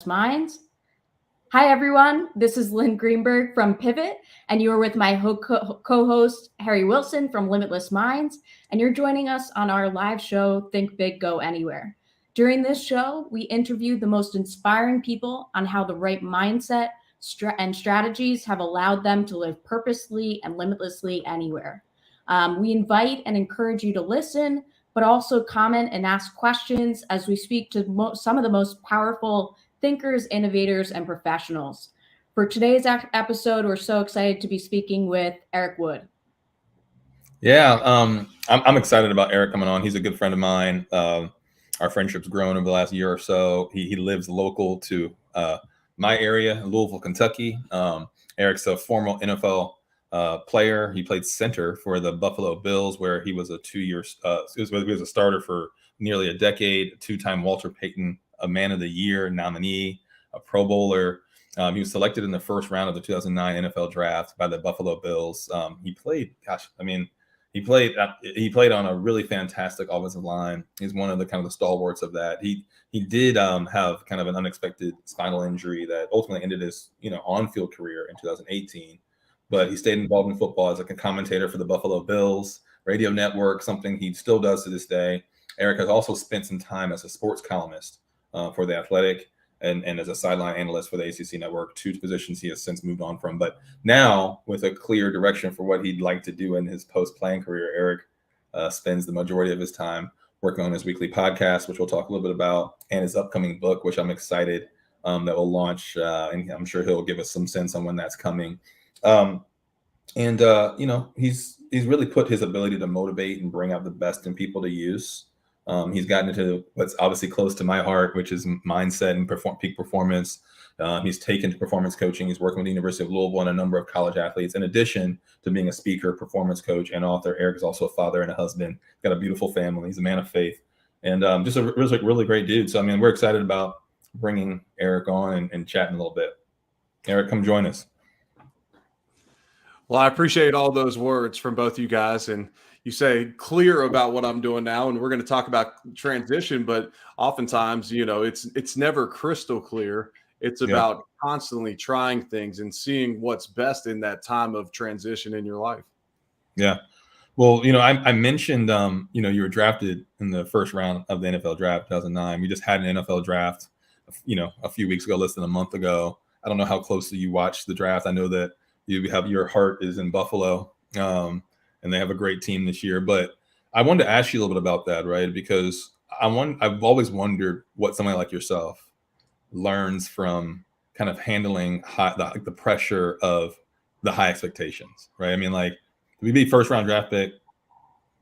Minds. Hi, everyone. This is Lynn Greenberg from Pivt, and you are with my co-host, Harry Wilson from Limitless Minds, and you're joining us on our live show, Think Big, Go Anywhere. During this show, we interview the most inspiring people on how the right mindset and strategies have allowed them to live purposely and limitlessly anywhere. We invite and encourage you to listen, but also comment and ask questions as we speak to some of the most powerful thinkers, innovators, and professionals. For today's episode, we're so excited to be speaking with Eric Wood. Yeah, I'm excited about Eric coming on. He's a good friend of mine. Our friendship's grown over the last year or so. He lives local to my area, Louisville, Kentucky. Eric's a former NFL player. He played center for the Buffalo Bills, where he was he was a starter for nearly a decade, two-time Walter Payton a Man of the Year nominee, a Pro Bowler. He was selected in the first round of the 2009 NFL draft by the Buffalo Bills. He played on a really fantastic offensive line. He's one of the kind of the stalwarts of that. He did have kind of an unexpected spinal injury that ultimately ended his on-field career in 2018. But he stayed involved in football as like a commentator for the Buffalo Bills radio network, something he still does to this day. Eric has also spent some time as a sports columnist for The Athletic and as a sideline analyst for the ACC network, two positions he has since moved on from. But now, with a clear direction for what he'd like to do in his post-playing career, Eric spends the majority of his time working on his weekly podcast, which we'll talk a little bit about, and his upcoming book, which I'm excited that will launch, and I'm sure he'll give us some sense on when that's coming. He's really put his ability to motivate and bring out the best in people to use. He's gotten into what's obviously close to my heart, which is mindset and peak performance. He's taken to performance coaching. He's working with the University of Louisville and a number of college athletes. In addition to being a speaker, performance coach, and author, Eric is also a father and a husband. Got a beautiful family. He's a man of faith, and just a really great dude. So, I mean, we're excited about bringing Eric on and chatting a little bit. Eric, come join us. Well, I appreciate all those words from both you guys, and you say clear about what I'm doing now, and we're going to talk about transition, but oftentimes, it's never crystal clear. It's about constantly trying things and seeing what's best in that time of transition in your life. Yeah. Well, I mentioned, you were drafted in the first round of the NFL draft, 2009. We just had an NFL draft, a few weeks ago, less than a month ago. I don't know how closely you watched the draft. I know that your heart is in Buffalo, and they have a great team this year. But I wanted to ask you a little bit about that, right? Because I've always wondered what somebody like yourself learns from kind of handling the pressure of the high expectations, right? I mean, like, we be first round draft pick.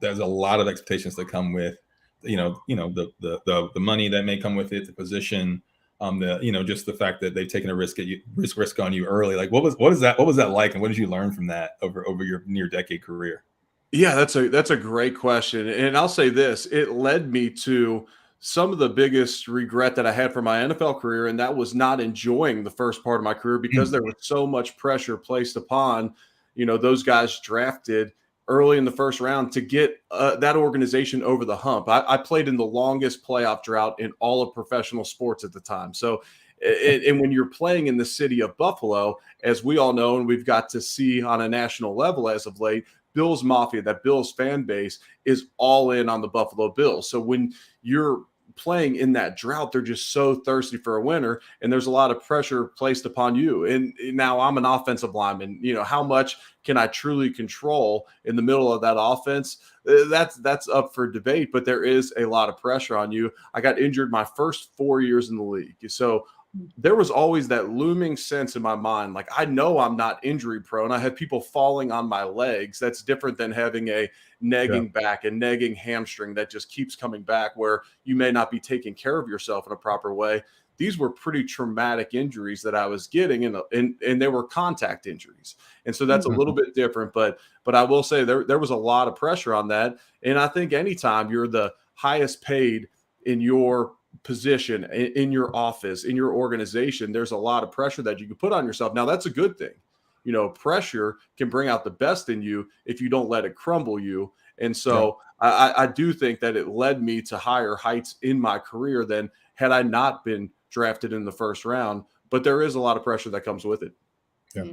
There's a lot of expectations that come with, the money that may come with it, the position. Just the fact that they've taken a risk on you early. Like, what was that like, and what did you learn from that over your near decade career? Yeah, that's a great question, and I'll say this: it led me to some of the biggest regret that I had for my NFL career, and that was not enjoying the first part of my career because there was so much pressure placed upon, those guys drafted early in the first round to get that organization over the hump. I played in the longest playoff drought in all of professional sports at the time. So, and when you're playing in the city of Buffalo, as we all know, and we've got to see on a national level as of late, Bills Mafia, that Bills fan base is all in on the Buffalo Bills. So when you're playing in that drought, they're just so thirsty for a winner, and there's a lot of pressure placed upon you. And now I'm an offensive lineman. How much can I truly control in the middle of that offense? That's up for debate, but there is a lot of pressure on you. I got injured my first 4 years in the league. So there was always that looming sense in my mind, like, I know I'm not injury prone. I had people falling on my legs. That's different than having a nagging back and nagging hamstring that just keeps coming back, where you may not be taking care of yourself in a proper way. These were pretty traumatic injuries that I was getting, and they were contact injuries. And so that's a little bit different, but I will say there was a lot of pressure on that. And I think anytime you're the highest paid in your position, in your office, in your organization, there's a lot of pressure that you can put on yourself. Now, that's a good thing. Pressure can bring out the best in you if you don't let it crumble you. And so I do think that it led me to higher heights in my career than had I not been drafted in the first round, but there is a lot of pressure that comes with it. Yeah.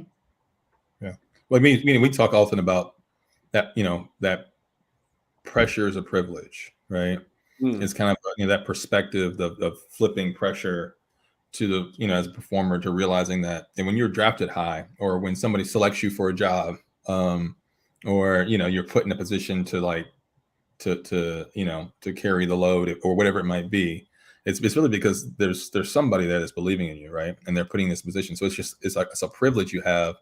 Yeah. Well, I mean, we talk often about that, that pressure is a privilege, right? It's kind of that perspective of flipping pressure to the, as a performer, to realizing that, and when you're drafted high, or when somebody selects you for a job, or you're put in a position to to carry the load, or whatever it might be, it's really because there's somebody that is believing in you, right? And they're putting in this position. So it's a privilege you have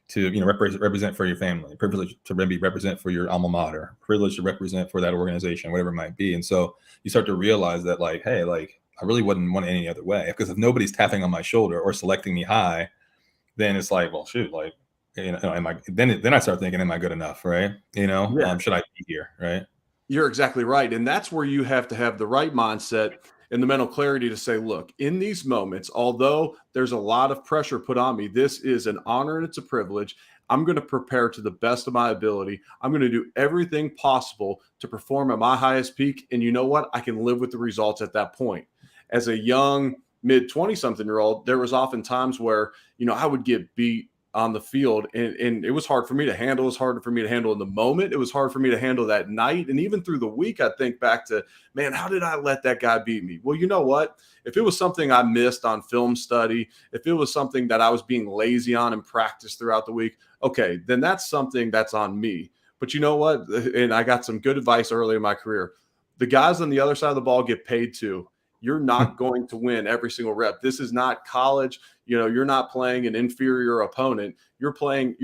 to represent for your family, privilege to maybe represent for your alma mater, privilege to represent for that organization, whatever it might be. And so you start to realize that, like, hey, like, I really wouldn't want it any other way, because if nobody's tapping on my shoulder or selecting me high, then it's like, well, shoot, like, am I? Then I start thinking, am I good enough, right? Should I be here, right? You're exactly right. And that's where you have to have the right mindset and the mental clarity to say, look, in these moments, although there's a lot of pressure put on me, this is an honor and it's a privilege. I'm going to prepare to the best of my ability. I'm going to do everything possible to perform at my highest peak. And you know what? I can live with the results at that point. As a young mid 20-something-year-old, there was often times where, I would get beat on the field, and it was hard for me to handle. It was harder for me to handle in the moment. It was hard for me to handle that night. And even through the week, I think back to, man, how did I let that guy beat me? Well, you know what? If it was something I missed on film study, if it was something that I was being lazy on in practice throughout the week, okay, then that's something that's on me. But you know what? And I got some good advice early in my career. The guys on the other side of the ball get paid too. You're not going to win every single rep. This is not college. You're not playing an inferior opponent. You're playing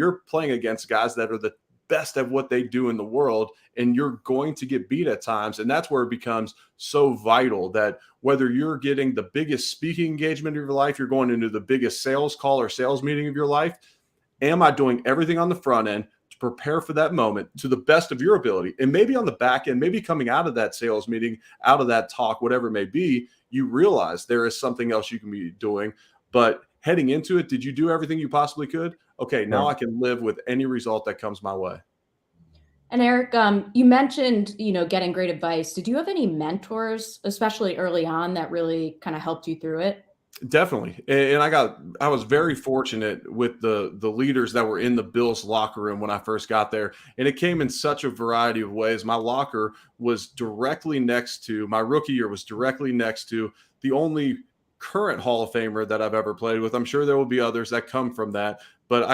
against guys that are the best at what they do in the world, and you're going to get beat at times. And that's where it becomes so vital that whether you're getting the biggest speaking engagement of your life, you're going into the biggest sales call or sales meeting of your life, am I doing everything on the front end to prepare for that moment to the best of your ability? And maybe on the back end, maybe coming out of that sales meeting, out of that talk, whatever it may be, you realize there is something else you can be doing. But heading into it, did you do everything you possibly could? Okay, now I can live with any result that comes my way. And Eric, you mentioned, getting great advice. Did you have any mentors, especially early on, that really kind of helped you through it? Definitely. And I was very fortunate with the leaders that were in the Bills locker room when I first got there. And it came in such a variety of ways. My locker was directly next to, my rookie year was directly next to the only current Hall of Famer that I've ever played with. I'm sure there will be others that come from that, but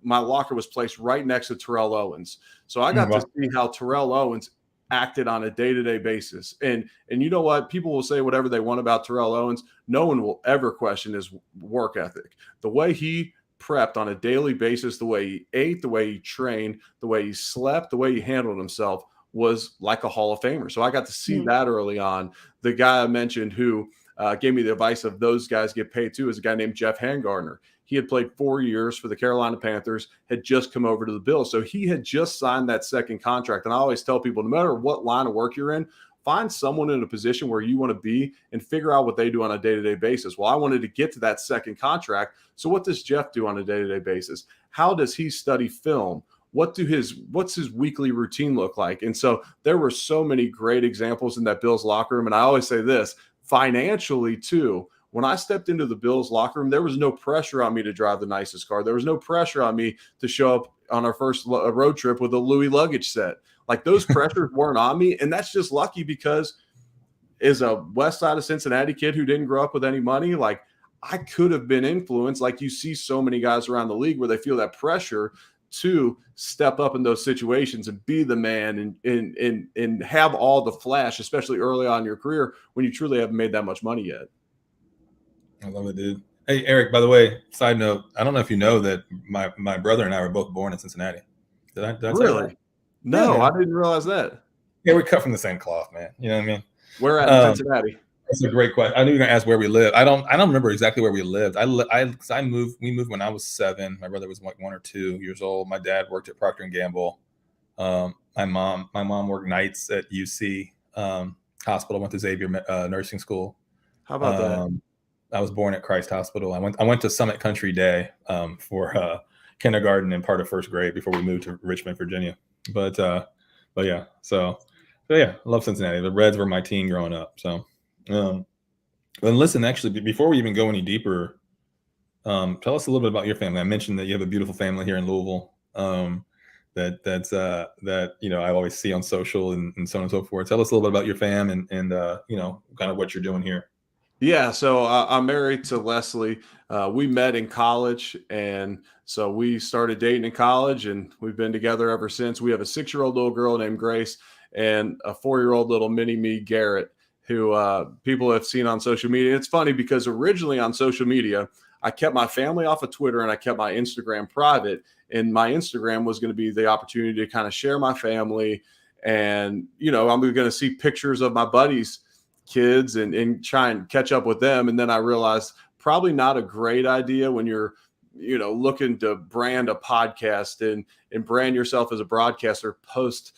my locker was placed right next to Terrell Owens. So I got to see how Terrell Owens acted on a day-to-day basis. And you know what? People will say whatever they want about Terrell Owens. No one will ever question his work ethic. The way he prepped on a daily basis, the way he ate, the way he trained, the way he slept, the way he handled himself was like a Hall of Famer. So I got to see that early on. The guy I mentioned who gave me the advice of those guys get paid too is a guy named Jeff Hangardner. He had played 4 years for the Carolina Panthers, had just come over to the Bills. So he had just signed that second contract. And I always tell people, no matter what line of work you're in, find someone in a position where you want to be and figure out what they do on a day-to-day basis. Well, I wanted to get to that second contract. So what does Jeff do on a day-to-day basis? How does he study film? What's his weekly routine look like? And so there were so many great examples in that Bills locker room. And I always say this, financially too, when I stepped into the Bills locker room, there was no pressure on me to drive the nicest car. There was no pressure on me to show up on our first road trip with a Louis luggage set. Like, those pressures weren't on me. And that's just lucky, because as a West Side of Cincinnati kid who didn't grow up with any money, like, I could have been influenced. Like, you see so many guys around the league where they feel that pressure to step up in those situations and be the man and have all the flash, especially early on in your career when you truly haven't made that much money yet. I love it, dude. Hey, Eric, by the way, side note, I don't know if you know that my brother and I were both born in Cincinnati. Did I tell you that? No, Yeah, I didn't realize that. Yeah, we're cut from the same cloth, man. You know what I mean? Where at in Cincinnati? That's a great question. I knew you were gonna ask where we live. I don't remember exactly where we lived. We moved when I was 7. My brother was like 1 or 2 years old. My dad worked at Procter & Gamble. My mom worked nights at UC hospital. Went to Xavier nursing school. How about that? I was born at Christ Hospital. I went to Summit Country Day for kindergarten and part of first grade before we moved to Richmond, Virginia. But yeah, so yeah, I love Cincinnati. The Reds were my team growing up. So And listen, actually, before we even go any deeper, tell us a little bit about your family. I mentioned that you have a beautiful family here in Louisville. That I always see on social and so on and so forth. Tell us a little bit about your fam and kind of what you're doing here. Yeah, so I'm married to Leslie. We met in college, and so we started dating in college, and we've been together ever since. We have a 6-year-old little girl named Grace and a 4-year-old little mini me, Garrett, who people have seen on social media. It's funny because originally on social media, I kept my family off of Twitter and I kept my Instagram private. And my Instagram was going to be the opportunity to kind of share my family. And, I'm going to see pictures of my buddies' kids and try and catch up with them. And then I realized probably not a great idea when you're, looking to brand a podcast and brand yourself as a broadcaster post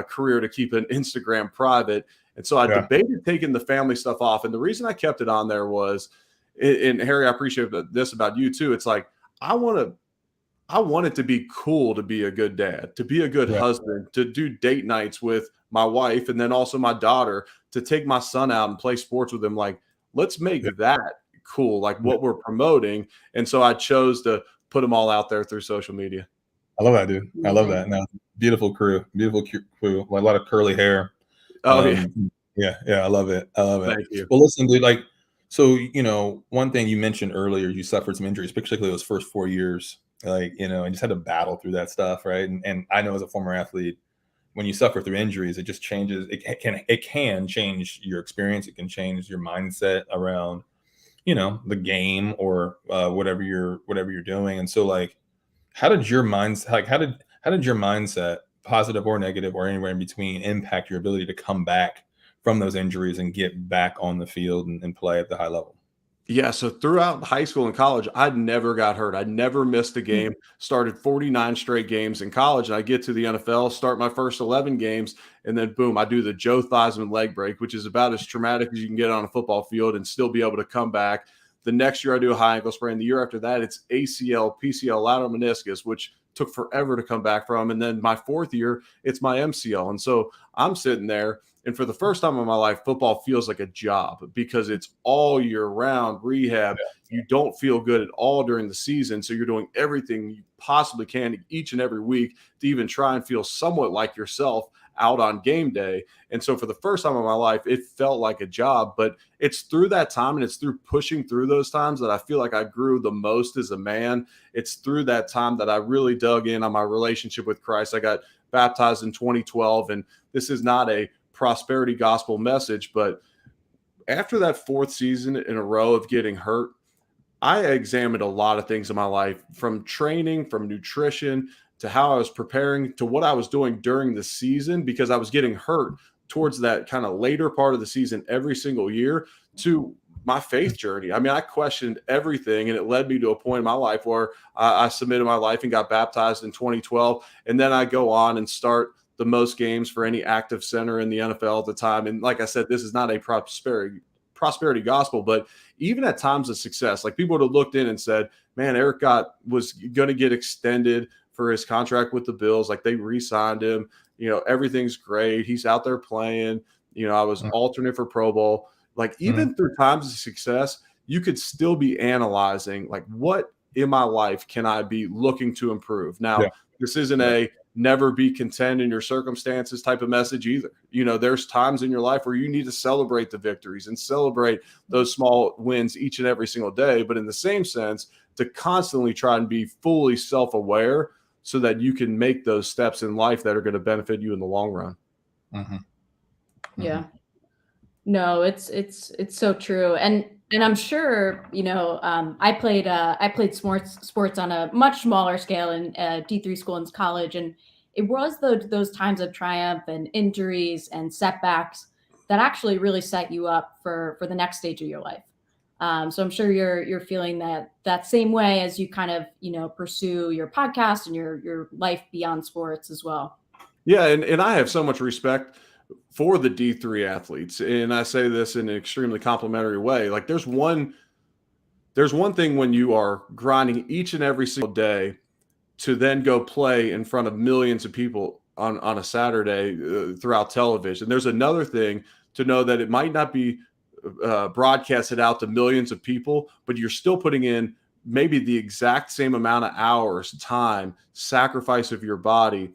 career to keep an Instagram private. And so I debated taking the family stuff off. And the reason I kept it on there was, and Harry, I appreciate this about you too. It's like, I want it to be cool to be a good dad, to be a good husband, to do date nights with my wife, and then also my daughter, to take my son out and play sports with him. Like, let's make that cool, like what we're promoting. And so I chose to put them all out there through social media. I love that, dude. I love that. No, beautiful crew, like a lot of curly hair. Oh, yeah. I love it. Thank you. Well, listen, dude, so, one thing you mentioned earlier, you suffered some injuries, particularly those first 4 years, and just had to battle through that stuff. Right. And I know as a former athlete, when you suffer through injuries, it just changes. It can change your experience. It can change your mindset around, the game or whatever you're doing. And so how did your mindset, positive or negative or anywhere in between, impact your ability to come back from those injuries and get back on the field and play at the high level? Yeah, so throughout high school and college, I never got hurt. I never missed a game. Started 49 straight games in college, and I get to the NFL, start my first 11 games, and then boom, I do the Joe Theismann leg break, which is about as traumatic as you can get on a football field and still be able to come back. The next year, I do a high ankle sprain. The year after that, it's ACL, PCL, lateral meniscus, which took forever to come back from. And then my fourth year, it's my MCL. And so I'm sitting there, and for the first time in my life, football feels like a job because it's all year round rehab. You don't feel good at all during the season. So you're doing everything you possibly can each and every week to even try and feel somewhat like yourself out on game day. And so for the first time in my life, it felt like a job, but it's through that time and it's through pushing through those times that I feel like I grew the most as a man. It's through that time that I really dug in on my relationship with Christ. I got baptized in 2012, and this is not a prosperity gospel message, but after that fourth season in a row of getting hurt, I examined a lot of things in my life, from training, from nutrition, to how I was preparing, to what I was doing during the season, because I was getting hurt towards that kind of later part of the season every single year, to my faith journey. I mean, I questioned everything, and it led me to a point in my life where I submitted my life and got baptized in 2012. And then I go on and start the most games for any active center in the NFL at the time. And like I said, this is not a prosperity gospel, but even at times of success, like people would have looked in and said, man, Eric was going to get extended for his contract with the Bills. Like, they re-signed him, everything's great. He's out there playing, I was alternate for Pro Bowl. Like, even through times of success, you could still be analyzing, like, what in my life can I be looking to improve? Now, this isn't a never be content in your circumstances type of message either. There's times in your life where you need to celebrate the victories and celebrate those small wins each and every single day. But in the same sense, to constantly try and be fully self-aware so that you can make those steps in life that are going to benefit you in the long run. Yeah. No, it's so true. And I'm sure, I played sports on a much smaller scale in D3 school in college. And it was those times of triumph and injuries and setbacks that actually really set you up for the next stage of your life. So I'm sure you're feeling that same way as you kind of, pursue your podcast and your life beyond sports as well. Yeah. And I have so much respect for the D3 athletes. And I say this in an extremely complimentary way. Like, there's one thing when you are grinding each and every single day to then go play in front of millions of people on a Saturday throughout television. There's another thing to know that it might not be broadcast it out to millions of people, but you're still putting in maybe the exact same amount of hours, time, sacrifice of your body.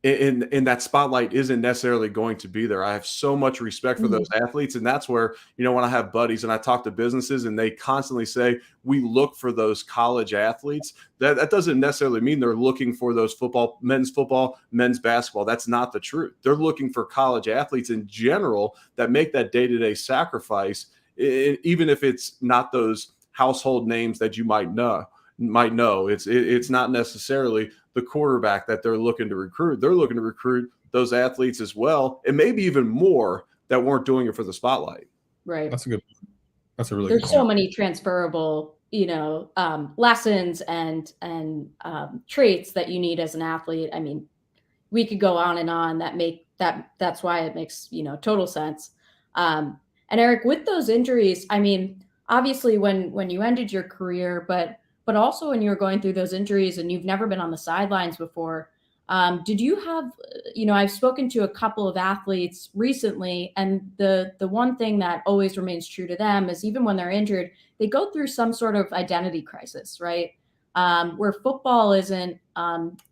And that spotlight isn't necessarily going to be there. I have so much respect for those athletes. And that's where, when I have buddies and I talk to businesses and they constantly say, we look for those college athletes, that doesn't necessarily mean they're looking for those men's basketball. That's not the truth. They're looking for college athletes in general that make that day-to-day sacrifice, even if it's not those household names that you might know. It's not necessarily the quarterback that they're looking to recruit. They're looking to recruit those athletes as well, and maybe even more that weren't doing it for the spotlight. Right. That's a really good There's point. so many transferable, lessons and traits that you need as an athlete. I mean, we could go on and on that's why it makes, total sense. And Eric, with those injuries, I mean, obviously when you ended your career, but also when you were going through those injuries and you've never been on the sidelines before, did you have, I've spoken to a couple of athletes recently, and the one thing that always remains true to them is even when they're injured, they go through some sort of identity crisis, right? Where football isn't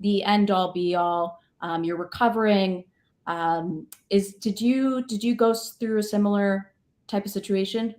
the end all be all. You're recovering. Did you go through a similar type of situation?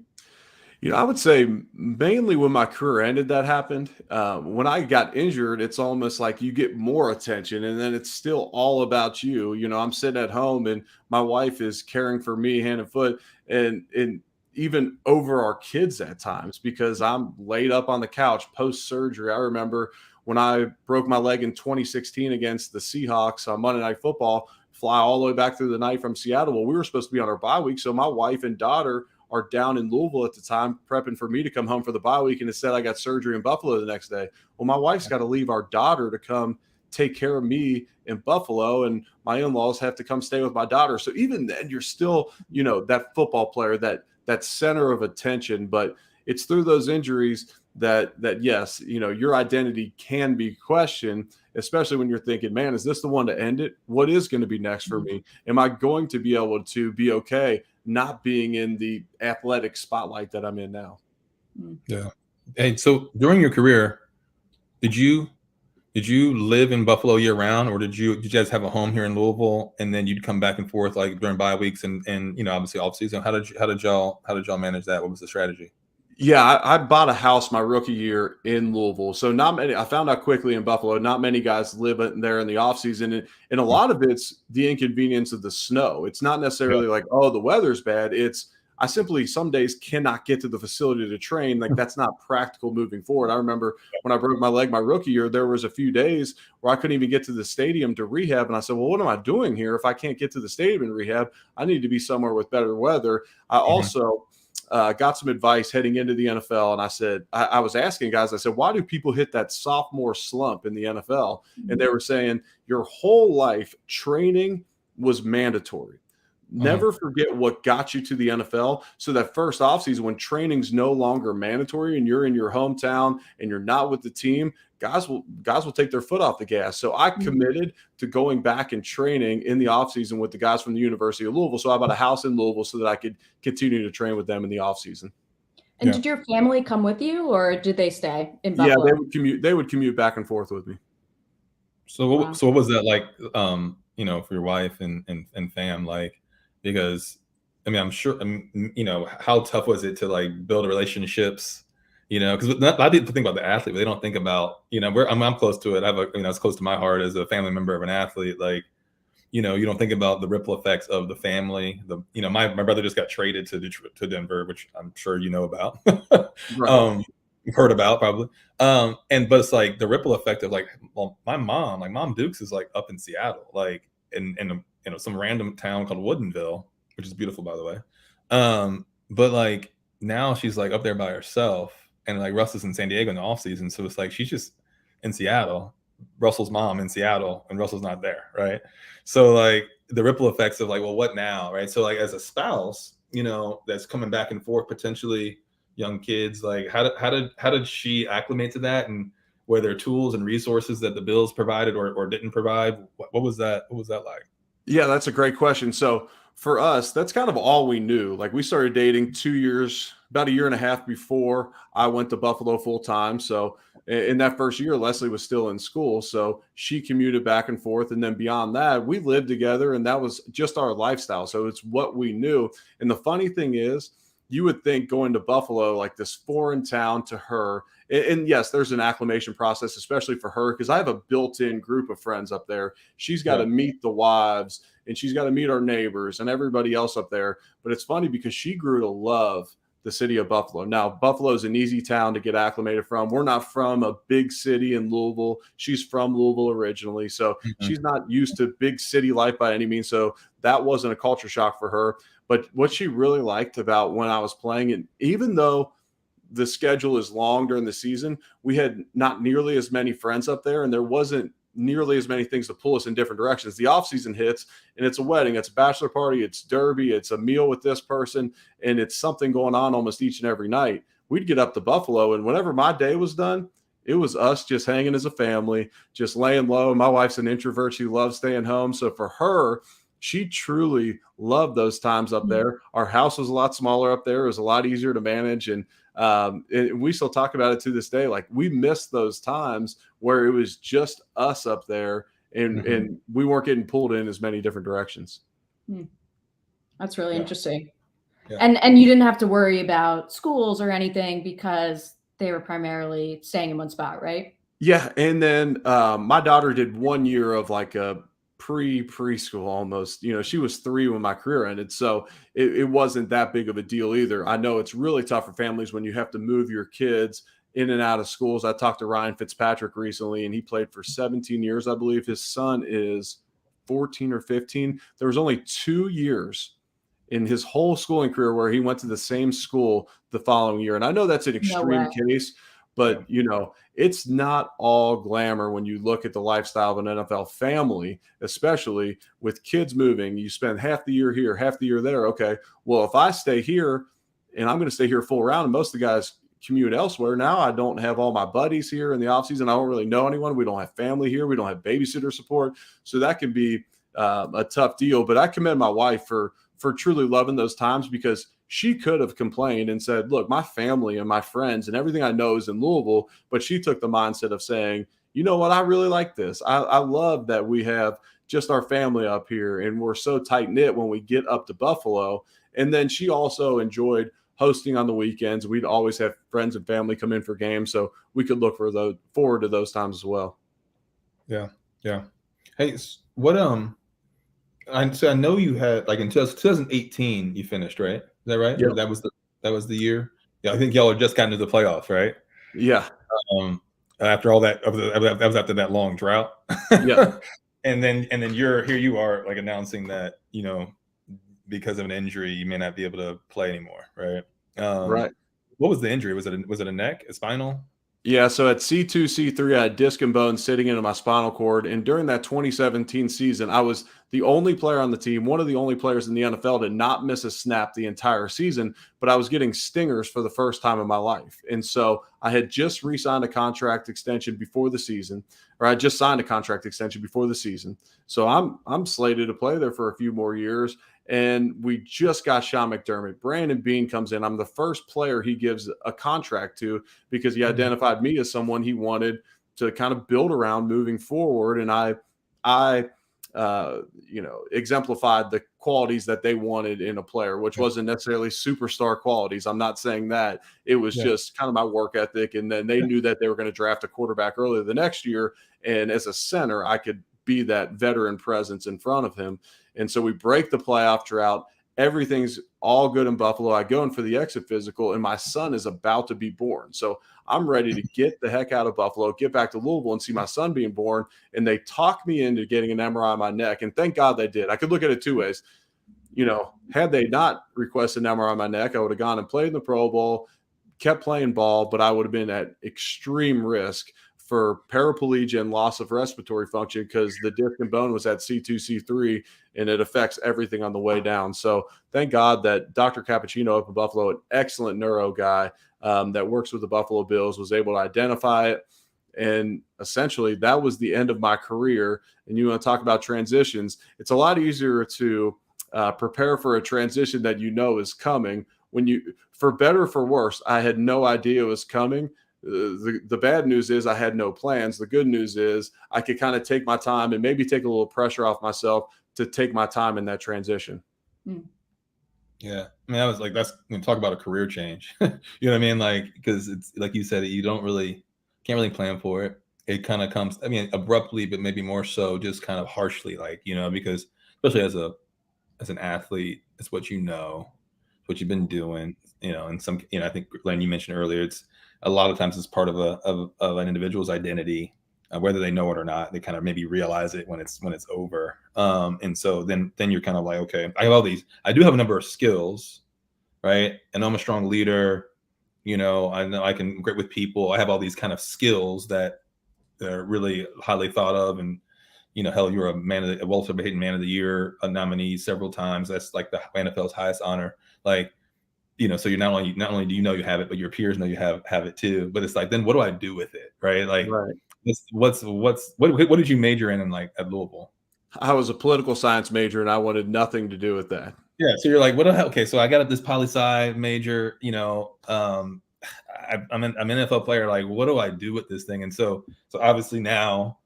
I would say mainly when my career ended, that happened. When I got injured, it's almost like you get more attention, and then it's still all about you. I'm sitting at home and my wife is caring for me hand and foot, and even over our kids at times, because I'm laid up on the couch post-surgery. I remember when I broke my leg in 2016 against the Seahawks on Monday Night Football, fly all the way back through the night from Seattle. Well, we were supposed to be on our bye week, so my wife and daughter are down in Louisville at the time, prepping for me to come home for the bye week. And instead I got surgery in Buffalo the next day. Well, my wife's got to leave our daughter to come take care of me in Buffalo, and my in-laws have to come stay with my daughter. So even then you're still, that football player, that center of attention. But it's through those injuries that yes, your identity can be questioned, especially when you're thinking, man, is this the one to end it? What is going to be next for me? Am I going to be able to be okay not being in the athletic spotlight that I'm in now? Yeah. Hey, so during your career, did you live in Buffalo year round, or did you guys have a home here in Louisville, and then you'd come back and forth like during bye weeks and obviously off season? How did y'all manage that? What was the strategy? Yeah, I bought a house my rookie year in Louisville. So I found out quickly in Buffalo, not many guys live there in the offseason. And a lot of it's the inconvenience of the snow. It's not necessarily like, oh, the weather's bad. I simply some days cannot get to the facility to train. Like, that's not practical moving forward. I remember when I broke my leg my rookie year, there was a few days where I couldn't even get to the stadium to rehab. And I said, well, what am I doing here? If I can't get to the stadium and rehab, I need to be somewhere with better weather. I also got some advice heading into the NFL. And I said, I was asking guys, I said, why do people hit that sophomore slump in the NFL? And they were saying, your whole life training was mandatory. Never forget what got you to the NFL. So that first offseason, when training's no longer mandatory and you're in your hometown and you're not with the team, guys will take their foot off the gas. So I committed to going back and training in the offseason with the guys from the University of Louisville. So I bought a house in Louisville so that I could continue to train with them in the offseason. And did your family come with you, or did they stay in Buffalo? Yeah, they would commute back and forth with me. So what was that like, for your wife and fam, like? Because I mean, I'm sure, how tough was it to like build relationships, because a lot of people think about the athlete, but they don't think about, I'm close to it. I have it's close to my heart as a family member of an athlete. Like, you don't think about the ripple effects of the family. My brother just got traded to Denver, which I'm sure you know about, Right. You've heard about probably. But it's like the ripple effect of like, well, my mom, like Mom Dukes is like up in Seattle, like in some random town called Woodinville, which is beautiful, by the way. But like now she's like up there by herself, and like Russ is in San Diego in the off season. So it's like, she's just in Seattle, Russell's mom in Seattle, and Russell's not there. Right. So like the ripple effects of like, well, what now? Right. So like as a spouse, that's coming back and forth, potentially young kids, like how did she acclimate to that? And were there tools and resources that the Bills provided or didn't provide? What was that like? Yeah, that's a great question. So for us, that's kind of all we knew. Like we started dating 2 years, about a year and a half before I went to Buffalo full time. So in that first year, Leslie was still in school. So she commuted back and forth. And then beyond that, we lived together and that was just our lifestyle. So it's what we knew. And the funny thing is, you would think going to Buffalo, like this foreign town to her, and yes, there's an acclimation process, especially for her, because I have a built-in group of friends up there. She's got to meet the wives and she's got to meet our neighbors and everybody else up there. But it's funny because she grew to love the city of Buffalo. Now, Buffalo is an easy town to get acclimated from. We're not from a big city in Louisville. She's from Louisville originally. So she's not used to big city life by any means. So that wasn't a culture shock for her. But what she really liked about when I was playing, and even though the schedule is long during the season, we had not nearly as many friends up there, and there wasn't nearly as many things to pull us in different directions. The offseason hits, and it's a wedding, it's a bachelor party, it's derby, it's a meal with this person, and it's something going on almost each and every night. We'd get up to Buffalo, and whenever my day was done, it was us just hanging as a family, just laying low. My wife's an introvert. She loves staying home. So for her, she truly loved those times up there. Our house was a lot smaller up there. It was a lot easier to manage. And we still talk about it to this day. Like we missed those times where it was just us up there and we weren't getting pulled in as many different directions. That's really interesting. Yeah. And you didn't have to worry about schools or anything because they were primarily staying in one spot, right? Yeah. And then my daughter did 1 year of like a preschool almost. You know, she was 3 when my career ended. So it wasn't that big of a deal either. I know it's really tough for families when you have to move your kids in and out of schools. I talked to Ryan Fitzpatrick recently, and he played for 17 years, I believe. His son is 14 or 15. There was only 2 years in his whole schooling career where he went to the same school the following year. And I know that's an extreme case, but you know, it's not all glamour when you look at the lifestyle of an NFL family, especially with kids moving. You spend half the year here, half the year there. Okay, well, if I stay here and I'm going to stay here full round, and most of the guys commute elsewhere, now I don't have all my buddies here in the offseason. I don't really know anyone. We don't have family here. We don't have babysitter support. So that can be a tough deal. But I commend my wife for truly loving those times, because she could have complained and said, look, my family and my friends and everything I know is in Louisville. But she took the mindset of saying, you know what, I really like this. I love that we have just our family up here and we're so tight knit when we get up to Buffalo. And then she also enjoyed hosting on the weekends. We'd always have friends and family come in for games, so we could look forward to those times as well. Yeah. Hey, what I know you had, like, in 2018 you finished, right? Is that right? Yep. That was the year. Yeah, I think y'all had just gotten to the playoffs, right? Yeah. After all that was after that long drought. Yeah. and then you are like announcing that, you know, because of an injury you may not be able to play anymore, right? Right. What was the injury? Was it a neck, a spinal? Yeah, so at C2, C3, I had disc and bone sitting into my spinal cord. And during that 2017 season, I was the only player on the team, one of the only players in the NFL to not miss a snap the entire season, but I was getting stingers for the first time in my life. And so I had just re-signed a contract extension before the season, or I just signed a contract extension before the season. So I'm slated to play there for a few more years. And we just got Sean McDermott. Brandon Beane comes in. I'm the first player he gives a contract to because he identified me as someone he wanted to kind of build around moving forward. And I exemplified the qualities that they wanted in a player, which wasn't necessarily superstar qualities. I'm not saying that. It was just kind of my work ethic. And then they knew that they were going to draft a quarterback earlier the next year. And as a center, I could be that veteran presence in front of him. And so we break the playoff drought. Everything's all good in Buffalo. I go in for the exit physical, and my son is about to be born. So I'm ready to get the heck out of Buffalo, get back to Louisville and see my son being born. And they talked me into getting an MRI on my neck. And thank God they did. I could look at it two ways. You know, had they not requested an MRI on my neck, I would have gone and played in the Pro Bowl, kept playing ball, but I would have been at extreme risk for paraplegia and loss of respiratory function because the disc and bone was at C2, C3, and it affects everything on the way down. So thank God that Dr. Cappuccino up in Buffalo, an excellent neuro guy that works with the Buffalo Bills, was able to identify it. And essentially that was the end of my career. And you want to talk about transitions. It's a lot easier to prepare for a transition that you know is coming. When you, for better or for worse, I had no idea it was coming. The bad news is I had no plans. The good news is I could kind of take my time and maybe take a little pressure off myself to take my time in that transition. Yeah. I mean, I was like, that's when talk about a career change. You know what I mean? Like, because it's like you said, you can't really plan for it. It kind of comes, I mean, abruptly, but maybe more so just kind of harshly, like, because especially as an athlete, it's what it's what you've been doing, and some, I think Len, you mentioned earlier, it's a lot of times it's part of of an individual's identity, whether they know it or not. They kind of maybe realize it when it's over. And so then you're kind of like, okay, I do have a number of skills, right? And I'm a strong leader. I know I can great with people. I have all these kind of skills that are really highly thought of. And, hell, you're a Walter Payton Man of the Year nominee several times. That's like the NFL's highest honor. Like, so you're not only do you know you have it, but your peers know you have it too. But it's like, then what do I do with it? Right. Like, Right. what did you major in like at Louisville? I was a political science major and I wanted nothing to do with that. Yeah. So you're like, what the hell? Okay. So I got this poli-sci major, I'm an NFL player. Like, what do I do with this thing? And so obviously now,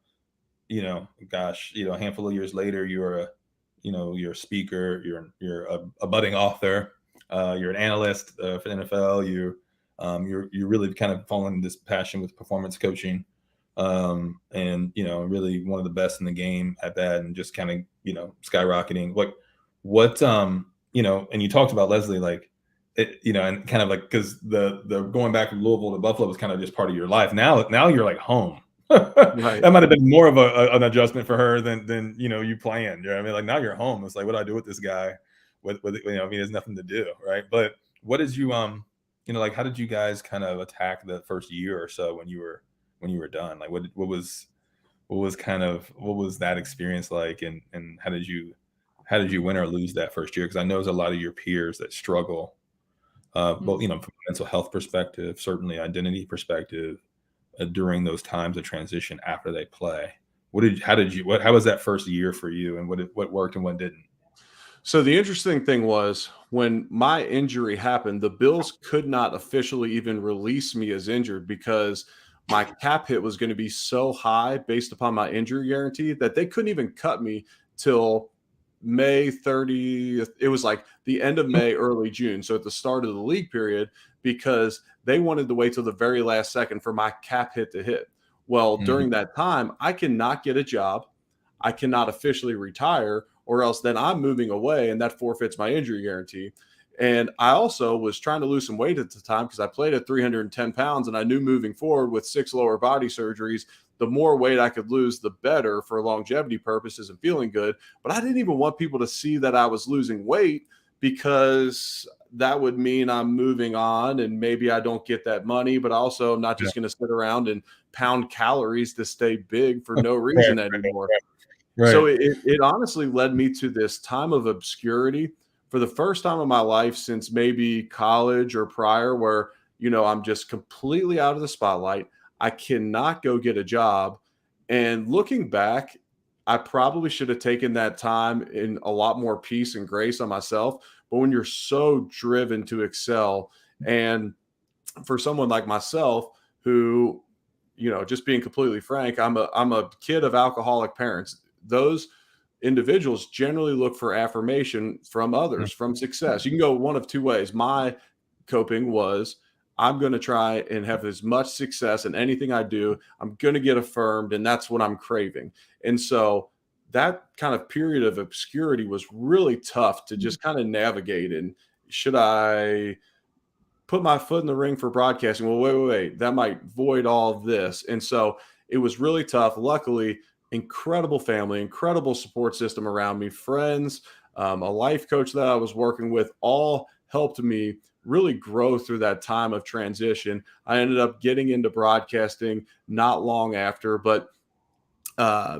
gosh, a handful of years later, you're a speaker, you're a budding author, you're an analyst for the NFL. You're really kind of following this passion with performance coaching, and really one of the best in the game at that, and just kind of skyrocketing. And you talked about Leslie, like it, and kind of like, because the going back from Louisville to Buffalo was kind of just part of your life. Now you're like home. Right. That might have been more of an adjustment for her than you planned. I mean, like, now you're home. It's like, what do I do with this guy? With I mean, there's nothing to do, right? But what did you like, how did you guys kind of attack the first year or so when you were done? Like, what was that experience like, and how did you win or lose that first year? Because I know there's a lot of your peers that struggle, both from a mental health perspective, certainly identity perspective, during those times of transition after they play. How was that first year for you, and what worked and what didn't? So the interesting thing was, when my injury happened, the Bills could not officially even release me as injured because my cap hit was going to be so high based upon my injury guarantee that they couldn't even cut me till May 30th. It was like the end of May, early June. So at the start of the league period, because they wanted to wait till the very last second for my cap hit to hit. Well, during that time, I cannot get a job. I cannot officially retire, or else then I'm moving away and that forfeits my injury guarantee. And I also was trying to lose some weight at the time because I played at 310 pounds, and I knew moving forward with 6 lower body surgeries, the more weight I could lose, the better for longevity purposes and feeling good. But I didn't even want people to see that I was losing weight, because that would mean I'm moving on and maybe I don't get that money, but also I'm not just going to sit around and pound calories to stay big for no reason anymore. Right. So it honestly led me to this time of obscurity for the first time in my life since maybe college or prior, where, I'm just completely out of the spotlight. I cannot go get a job. And looking back, I probably should have taken that time in a lot more peace and grace on myself. But when you're so driven to excel, and for someone like myself who, just being completely frank, I'm a kid of alcoholic parents. Those individuals generally look for affirmation from others, from success. You can go one of two ways. My coping was, I'm going to try and have as much success in anything I do. I'm going to get affirmed, and that's what I'm craving. And so that kind of period of obscurity was really tough to just kind of navigate. And should I put my foot in the ring for broadcasting? Well, wait. That might void all of this. And so it was really tough. Luckily, incredible family, incredible support system around me, friends, a life coach that I was working with, all helped me really grow through that time of transition. I ended up getting into broadcasting not long after, but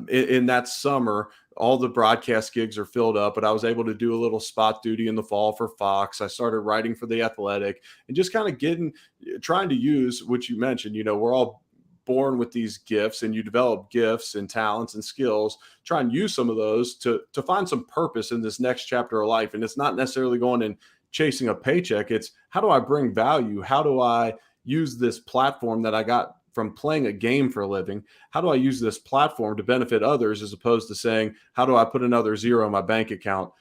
in that summer, all the broadcast gigs are filled up, but I was able to do a little spot duty in the fall for Fox. I started writing for The Athletic, and just kind of trying to use what you mentioned. We're all born with these gifts and you develop gifts and talents and skills, try and use some of those to find some purpose in this next chapter of life. And it's not necessarily going and chasing a paycheck. It's how do I bring value? How do I use this platform that I got from playing a game for a living? How do I use this platform to benefit others, as opposed to saying, how do I put another zero in my bank account?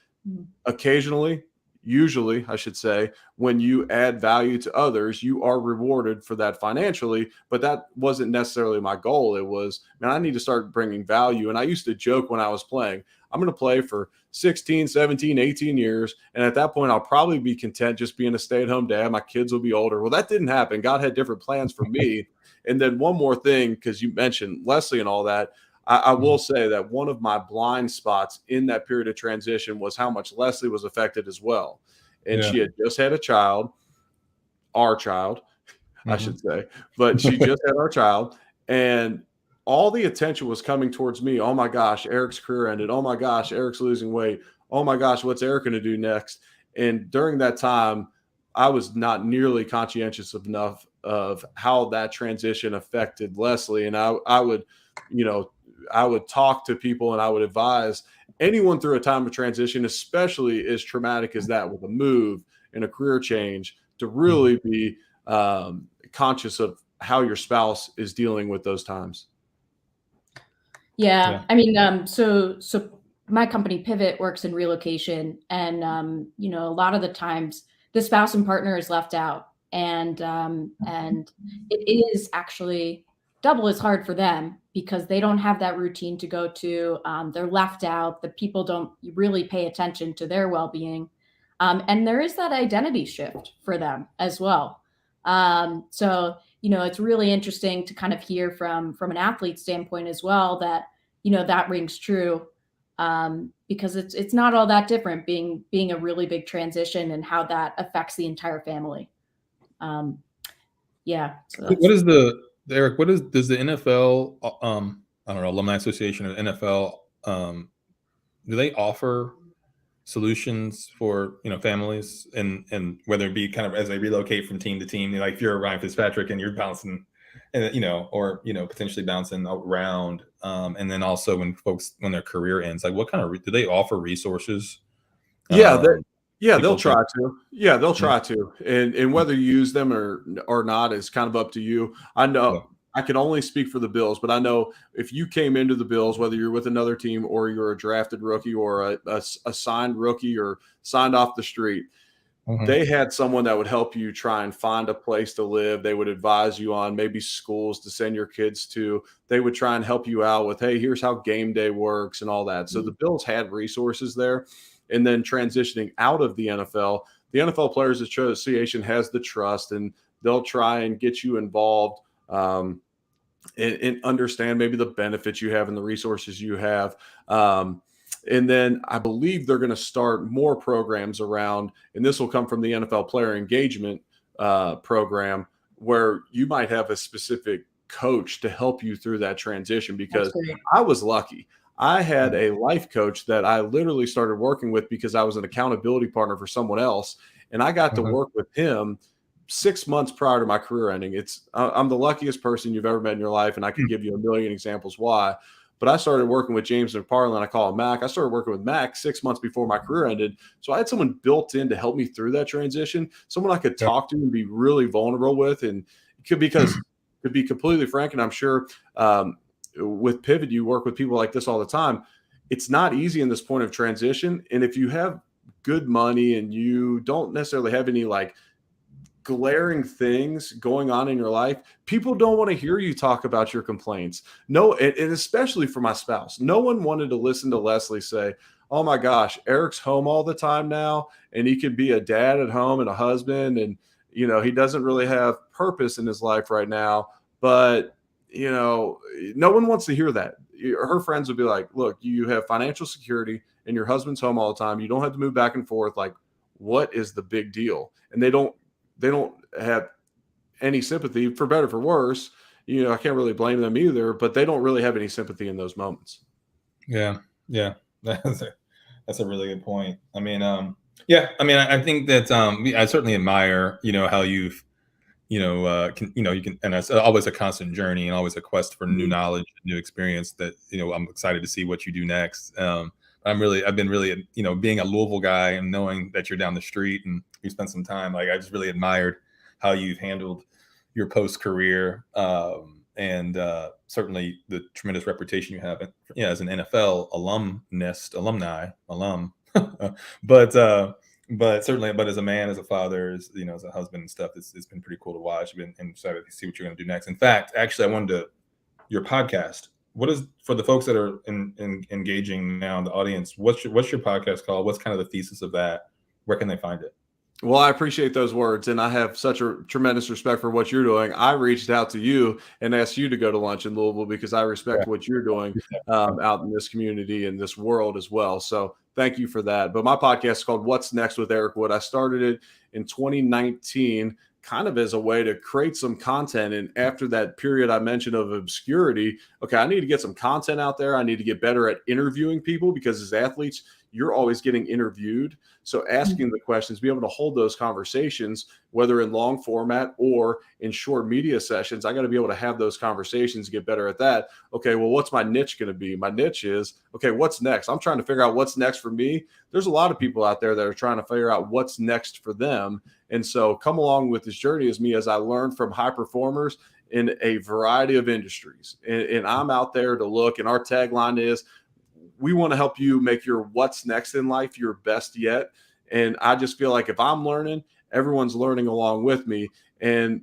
Occasionally, usually I should say, when you add value to others, you are rewarded for that financially, but that wasn't necessarily my goal. It was, man, I need to start bringing value. And I used to joke when I was playing, I'm going to play for 16, 17, 18 years. And at that point, I'll probably be content just being a stay-at-home dad. My kids will be older. Well, that didn't happen. God had different plans for me. And then one more thing, because you mentioned Leslie and all that, I will say that one of my blind spots in that period of transition was how much Leslie was affected as well. And she had just had a child, our child, I should say, but she just had our child. And all the attention was coming towards me. Oh my gosh, Eric's career ended. Oh my gosh, Eric's losing weight. Oh my gosh, what's Eric going to do next? And during that time, I was not nearly conscientious enough of how that transition affected Leslie. And I would, I would talk to people and I would advise anyone through a time of transition, especially as traumatic as that, with a move and a career change, to really be conscious of how your spouse is dealing with those times. Yeah. I mean, so my company Pivt works in relocation, and a lot of the times the spouse and partner is left out, and it is actually double as hard for them because they don't have that routine to go to. They're left out. The people don't really pay attention to their well-being, and there is that identity shift for them as well. So it's really interesting to kind of hear from an athlete standpoint as well that that rings true, because it's not all that different being a really big transition and how that affects the entire family. So what is Eric, does the NFL, I don't know, Alumni Association or NFL, do they offer solutions for, families and whether it be kind of as they relocate from team to team, like if you're Ryan Fitzpatrick and you're bouncing, or, potentially bouncing around. And then also when their career ends, like what kind of, do they offer resources? They'll try to. Yeah, they'll try to. And whether you use them or not is kind of up to you. I know I can only speak for the Bills, but I know if you came into the Bills, whether you're with another team or you're a drafted rookie or a signed rookie or signed off the street, they had someone that would help you try and find a place to live. They would advise you on maybe schools to send your kids to. They would try and help you out with, hey, here's how game day works and all that. So the Bills had resources there. And then transitioning out of the NFL Players Association has the trust, and they'll try and get you involved and understand maybe the benefits you have and the resources you have. And then I believe they're going to start more programs around, and this will come from the NFL Player Engagement program, where you might have a specific coach to help you through that transition. Because I was lucky. I had a life coach that I literally started working with because I was an accountability partner for someone else. And I got to work with him 6 months prior to my career ending. I'm the luckiest person you've ever met in your life. And I can give you a million examples why. But I started working with James McParland. I call him Mac. I started working with Mac 6 months before my career ended. So I had someone built in to help me through that transition, someone I could talk to and be really vulnerable with. And to be completely frank, and I'm sure with Pivt, you work with people like this all the time. It's not easy in this point of transition. And if you have good money and you don't necessarily have any like glaring things going on in your life, people don't want to hear you talk about your complaints. No, and especially for my spouse, no one wanted to listen to Leslie say, oh my gosh, Eric's home all the time now, and he could be a dad at home and a husband, and he doesn't really have purpose in his life right now. But no one wants to hear that. Her friends would be like, look, you have financial security and your husband's home all the time. You don't have to move back and forth. Like, what is the big deal? And they don't have any sympathy, for better, for worse. I can't really blame them either, but they don't really have any sympathy in those moments. Yeah. That's a really good point. I mean, I think that I certainly admire, how you've and it's always a constant journey and always a quest for new knowledge, new experience that, I'm excited to see what you do next. I've been really, being a Louisville guy and knowing that you're down the street and you spent some time, like I just really admired how you've handled your post-career, and certainly the tremendous reputation you have as an NFL alum, but certainly, as a man, as a father, as a husband and stuff, it's been pretty cool to watch. I've been excited to see what you're going to do next. In fact, actually, I wanted your podcast. What is, for the folks that are engaging now in the audience, what's your podcast called? What's kind of the thesis of that? Where can they find it? Well, I appreciate those words, and I have such a tremendous respect for what you're doing. I reached out to you and asked you to go to lunch in Louisville because I respect what you're doing out in this community and this world as well. So thank you for that. But my podcast is called What's Next with Eric Wood. I started it in 2019 kind of as a way to create some content. And after that period I mentioned of obscurity, okay, I need to get some content out there. I need to get better at interviewing people because as athletes, you're always getting interviewed. So asking the questions, be able to hold those conversations, whether in long format or in short media sessions, I got to be able to have those conversations, get better at that. Okay, well, what's my niche going to be? My niche is, okay, what's next? I'm trying to figure out what's next for me. There's a lot of people out there that are trying to figure out what's next for them. And so come along with this journey as me as I learn from high performers in a variety of industries. And I'm out there to look, and our tagline is, we want to help you make your what's next in life your best yet. And I just feel like if I'm learning, everyone's learning along with me. And,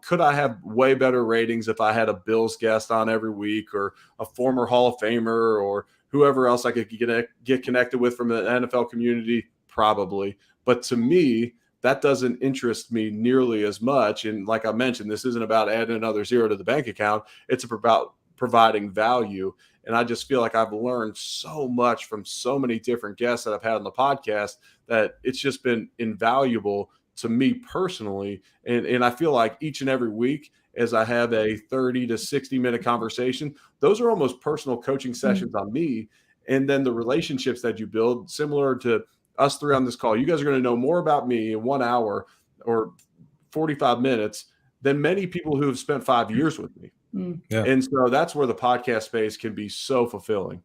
could I have way better ratings if I had a Bills guest on every week or a former Hall of Famer or whoever else I could get connected with from the NFL community? Probably. But to me, that doesn't interest me nearly as much. And like I mentioned, this isn't about adding another zero to the bank account. It's about providing value. And I just feel like I've learned so much from so many different guests that I've had on the podcast that it's just been invaluable to me personally. And I feel like each and every week, as I have a 30 to 60 minute conversation, those are almost personal coaching sessions on me. And then the relationships that you build, similar to us three on this call, you guys are going to know more about me in 1 hour or 45 minutes than many people who have spent 5 years with me. Yeah. And so that's where the podcast space can be so fulfilling.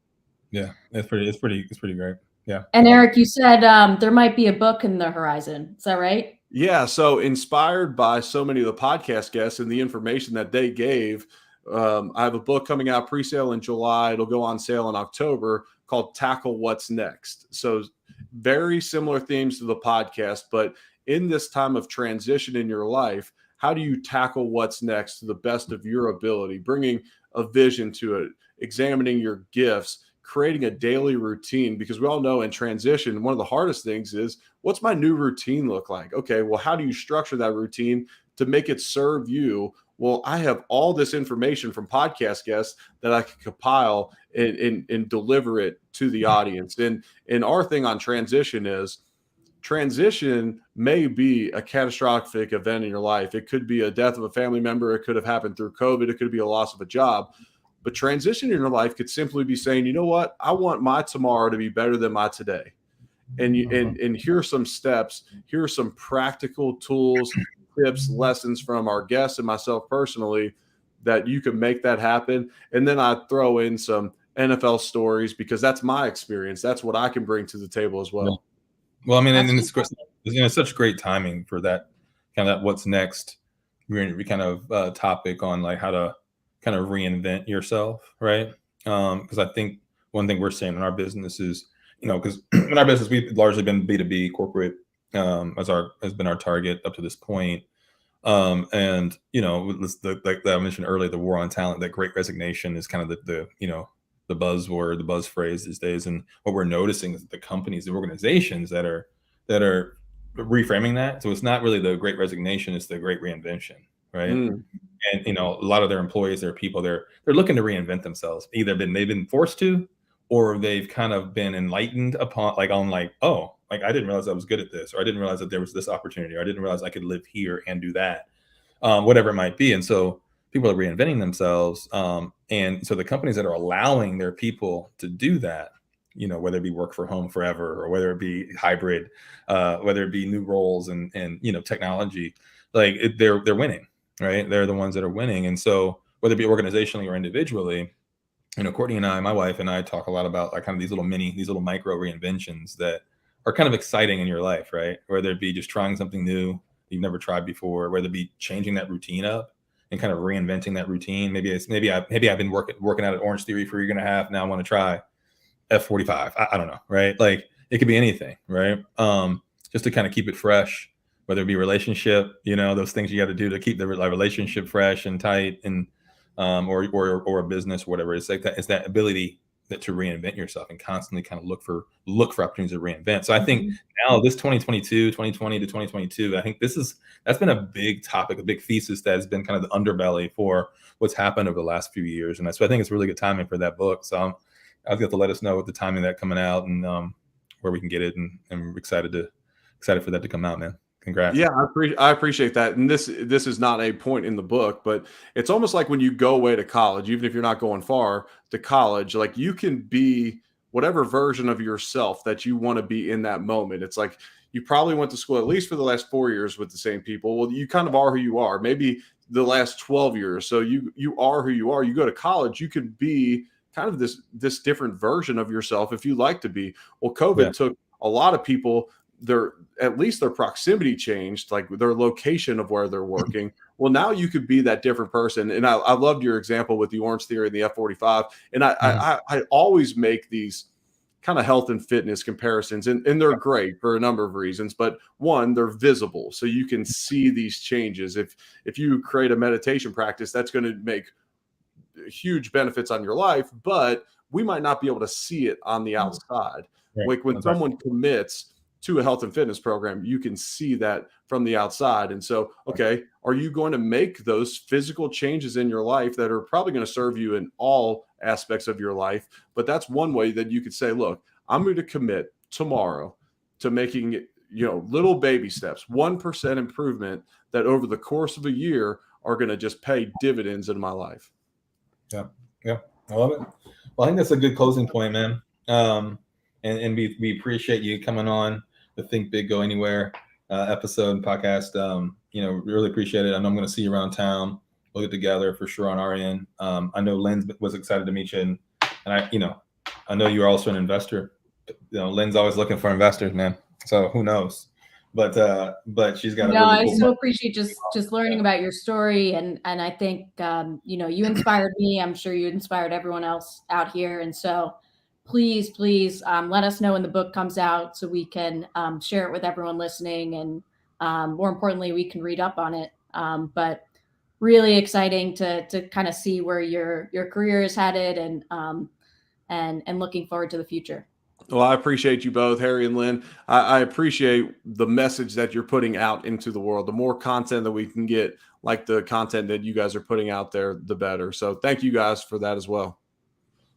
Yeah, it's pretty great. Yeah. And Eric, you said there might be a book in the horizon. Is that right? Yeah. So inspired by so many of the podcast guests and the information that they gave, I have a book coming out pre-sale in July. It'll go on sale in October called Tackle What's Next. So very similar themes to the podcast, but in this time of transition in your life, how do you tackle what's next to the best of your ability, bringing a vision to it, examining your gifts, creating a daily routine? Because we all know in transition, one of the hardest things is, what's my new routine look like? Okay, well, how do you structure that routine to make it serve you? Well, I have all this information from podcast guests that I can compile and deliver it to the audience. And our thing on transition is, transition may be a catastrophic event in your life. It could be a death of a family member. It could have happened through COVID. It could be a loss of a job. But transition in your life could simply be saying, you know what? I want my tomorrow to be better than my today. And here are some steps. Here are some practical tools, tips, lessons from our guests and myself personally that you can make that happen. And then I throw in some NFL stories because that's my experience. That's what I can bring to the table as well. Well, I mean, and it's such great timing for that kind of what's next kind of topic on like how to kind of reinvent yourself, right? Because I think one thing we're seeing in our business is, because in our business we've largely been B2B corporate has been our target up to this point, and like I mentioned earlier, the war on talent, that great resignation is kind of the buzzword, the buzz phrase these days. And what we're noticing is the companies, the organizations that are reframing that. So it's not really the great resignation, it's the great reinvention, right? And a lot of their employees, their people, they're looking to reinvent themselves. Either they've been forced to, or they've kind of been enlightened upon, oh, I didn't realize I was good at this, or I didn't realize that there was this opportunity, or I didn't realize I could live here and do that, whatever it might be. And so people are reinventing themselves. And so the companies that are allowing their people to do that, whether it be work from home forever, or whether it be hybrid, whether it be new roles and technology, like they're winning, right? They're the ones that are winning. And so whether it be organizationally or individually, Courtney and I, my wife and I, talk a lot about like kind of these little micro reinventions that are kind of exciting in your life, right? Whether it be just trying something new you've never tried before, whether it be changing that routine up and kind of reinventing that routine. Maybe I've been working out at Orange Theory for a year and a half. Now I want to try F45. I don't know, right? Like it could be anything, right? Just to kind of keep it fresh, whether it be relationship, those things you got to do to keep the relationship fresh and tight, and or a business, whatever. It's like that. It's that ability to reinvent yourself and constantly kind of look for opportunities to reinvent. So I think now this 2020 to 2022, I think that's been a big topic, a big thesis that has been kind of the underbelly for what's happened over the last few years. And so I think it's really good timing for that book. So I've got to let us know what the timing of that coming out and where we can get it. And we're excited for that to come out, man. Congrats. Yeah, I appreciate that. And this is not a point in the book, but it's almost like when you go away to college, even if you're not going far to college, like you can be whatever version of yourself that you want to be in that moment. It's like you probably went to school at least for the last 4 years with the same people. Well, you kind of are who you are. Maybe the last 12 years. So you are who you are. You go to college, you could be kind of this different version of yourself if you like to be. Well, COVID took a lot of people, at least their proximity changed, like their location of where they're working. Well, now you could be that different person. And I loved your example with the Orange Theory and the F45. And I always make these kind of health and fitness comparisons, and they're great for a number of reasons. But one, they're visible, so you can see these changes. If you create a meditation practice, that's going to make huge benefits on your life, but we might not be able to see it on the outside. Right. Like when someone commits to a health and fitness program, you can see that from the outside. And so, okay, are you going to make those physical changes in your life that are probably going to serve you in all aspects of your life? But that's one way that you could say, look, I'm going to commit tomorrow to making it, little baby steps, 1% improvement that over the course of a year are going to just pay dividends in my life. Yeah. I love it. Well, I think that's a good closing point, man. And we appreciate you coming on the Think Big, Go Anywhere episode and podcast. Really appreciate it. I know I'm going to see you around town. We'll get together for sure on our end. I know Lynn was excited to meet you, and I know you're also an investor. Lynn's always looking for investors, man. So who knows? But she's got. I so appreciate just learning about your story, and I think you inspired me. I'm sure you inspired everyone else out here, and so. Please let us know when the book comes out so we can share it with everyone listening, and more importantly, we can read up on it. But really exciting to kind of see where your career is headed, and looking forward to the future. Well, I appreciate you both, Harry and Lynn. I appreciate the message that you're putting out into the world. The more content that we can get, like the content that you guys are putting out there, the better. So thank you guys for that as well.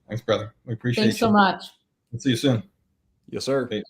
Thanks, brother. We appreciate you. Thanks so much. We'll see you soon. Yes, sir. Peace.